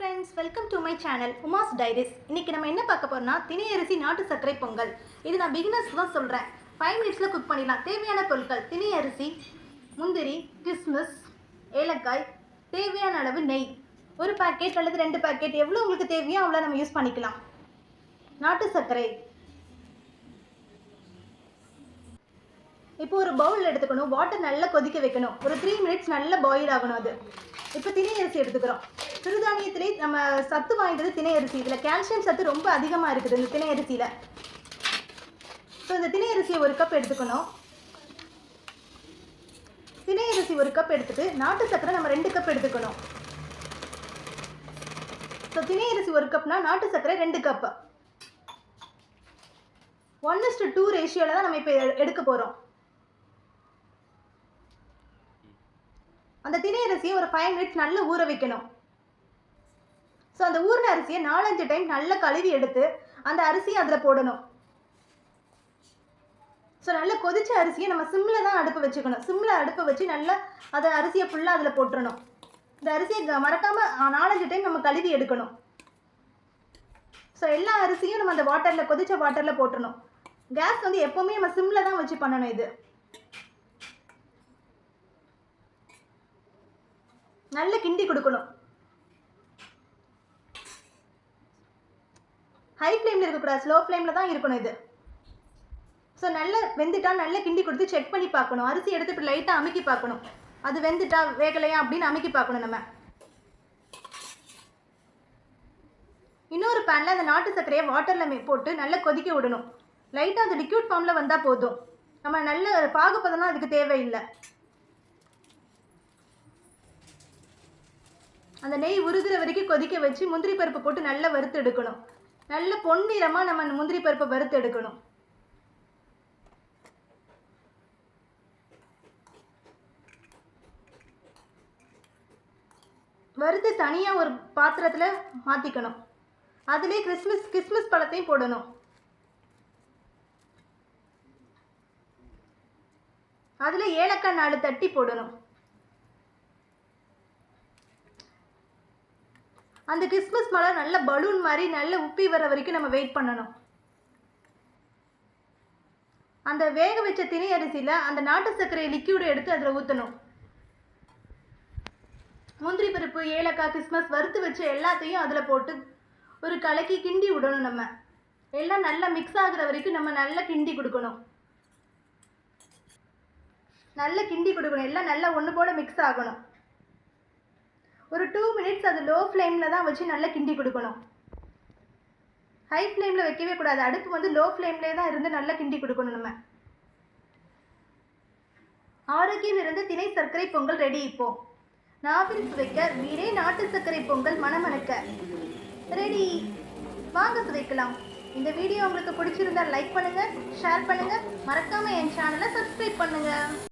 friends, welcome to my channel Uma's Diaries. இன்னைக்கு நம்ம என்ன பார்க்க போறோம்னா திணை அரிசி நாட்டு சர்க்கரை பொங்கல். இது நான் பிகினர்ஸ்க்கு தான் சொல்றேன். 5 மினிட்ஸ்ல குக் பண்ணிடலாம். தேவையான பொருட்கள்: திணை அரிசி, முந்திரி, கிஸ்மிஸ், ஏலக்காய், தேவையான அளவு நெய். ஒரு பாக்கெட் அல்லது 2 பாக்கெட் எவ்வளவு உங்களுக்கு தேவையோ அவ்வளவு நம்ம யூஸ் பண்ணிக்கலாம். நாட்டு சர்க்கரை. இப்போ ஒரு பவுல் எடுத்துக்கணும். வாட்டர் நல்லா கொதிக்க வைக்கணும். ஒரு 3 மினிட்ஸ் நல்லா பாயில் ஆகணும் அது. இப்போ திணை அரிசி எடுத்துக்கிறோம். சிறுதானியத்திலே நம்ம சத்து வாய்ந்தது திணை அரிசி. இதில் கால்சியம் சத்து ரொம்ப அதிகமாக இருக்குது இந்த திணை அரிசியில். ஸோ இந்த திணை அரிசியை 1 கப் எடுத்துக்கணும். திணை அரிசி 1 கப் எடுத்துட்டு நாட்டு சர்க்கரை நம்ம 2 கப் எடுத்துக்கணும். ஸோ திணை அரிசி 1 கப்னா நாட்டு சர்க்கரை 2 கப். 1:2 ரேஷியோவில் தான் நம்ம இப்போ எடுக்க போகிறோம். அந்த திணை அரிசியை ஒரு 5 மினிட்ஸ் நல்லா ஊற வைக்கணும். ஸோ அந்த ஊறின அரிசியை 4-5 டைம் நல்லா கழுவி எடுத்து அந்த அரிசியை அதில் போடணும். ஸோ நல்லா கொதிச்ச அரிசியை நம்ம சிம்மில் தான் அடுப்பு வச்சுக்கணும். சிம்மில் அடுப்பை வச்சு நல்லா அதை அரிசியை ஃபுல்லாக அதில் போட்டுறணும். இந்த அரிசியை மறக்காமல் 4-5 டைம் நம்ம கழுவி எடுக்கணும். ஸோ எல்லா அரிசியும் நம்ம அந்த வாட்டரில் கொதிச்ச வாட்டரில் போட்டுறணும். கேஸ் வந்து எப்போவுமே நம்ம சிம்மில் தான் வச்சு பண்ணணும். இது நல்லா கிண்டி கொடுக்கணும். ஹை ஃப்ளேமில் இருக்கக்கூடாது, ஸ்லோ ஃப்ளேமில் தான் இருக்கணும் இது. ஸோ நல்லா வெந்துட்டா நல்லா கிண்டி கொடுத்து செக் பண்ணி பார்க்கணும். அரிசி எடுத்து இப்படி லைட்டாக அமுக்கி பார்க்கணும். அது வெந்துட்டா வேகலையா அப்படின்னு அமுக்கி பார்க்கணும். நம்ம இன்னொரு பேனில் அந்த நாட்டு சர்க்கரையை வாட்டரில் போட்டு நல்லா கொதிக்க விடணும். லைட்டாக அது லிக்யூட் ஃபார்மில் வந்தால் போதும். நம்ம நல்ல பாகுபதம்லாம் அதுக்கு தேவையில்லை. அந்த நெய் உருகிற வரைக்கும் கொதிக்க வச்சு முந்திரி பருப்பு போட்டு நல்லா வறுத்து எடுக்கணும். நல்ல பொன்னிறமாக நம்ம முந்திரி பருப்பை வறுத்து எடுக்கணும். வறுத்து தனியாக ஒரு பாத்திரத்தில் மாற்றிக்கணும். அதிலே கிஸ்மிஸ் பழத்தையும் போடணும். அதில் ஏலக்காய் 4 தட்டி போடணும். அந்த கிறிஸ்மஸ் பழம் நல்ல பலூன் மாதிரி நல்ல உப்பி வர வரைக்கும் நம்ம வெயிட் பண்ணணும். அந்த வேக வச்ச திணை அரிசியில் அந்த நாட்டு சர்க்கரை லிக்யூடு எடுத்து அதில் ஊற்றணும். முந்திரி பருப்பு, ஏலக்காய், கிறிஸ்மஸ் வறுத்து வச்ச எல்லாத்தையும் அதில் போட்டு ஒரு கலக்கி கிண்டி விடணும். நம்ம எல்லாம் நல்லா மிக்ஸ் ஆகுற வரைக்கும் நம்ம நல்லா கிண்டி கொடுக்கணும். நல்லா கிண்டி கொடுக்கணும். எல்லாம் நல்லா ஒன்று போல மிக்ஸ் ஆகணும். ஒரு 2 மினிட்ஸ் அது லோ ஃப்ளேமில் தான் வச்சு நல்லா கிண்டி கொடுக்கணும். ஹை ஃப்ளேமில் வைக்கவே கூடாது. அடுப்பு வந்து லோ ஃப்ளேம்லேயே தான் இருந்து நல்லா கிண்டி கொடுக்கணும். நம்ம ஆரோக்கியம் இருந்த திணை சர்க்கரை பொங்கல் ரெடி. இப்போ நாவில் சுவைக்க வீரே நாட்டு சர்க்கரை பொங்கல் மணமணக்க ரெடி. வாங்க சுவைக்கலாம். இந்த வீடியோ உங்களுக்கு பிடிச்சிருந்தா லைக் பண்ணுங்கள், ஷேர் பண்ணுங்கள், மறக்காமல் என் சேனலை சப்ஸ்கிரைப் பண்ணுங்கள்.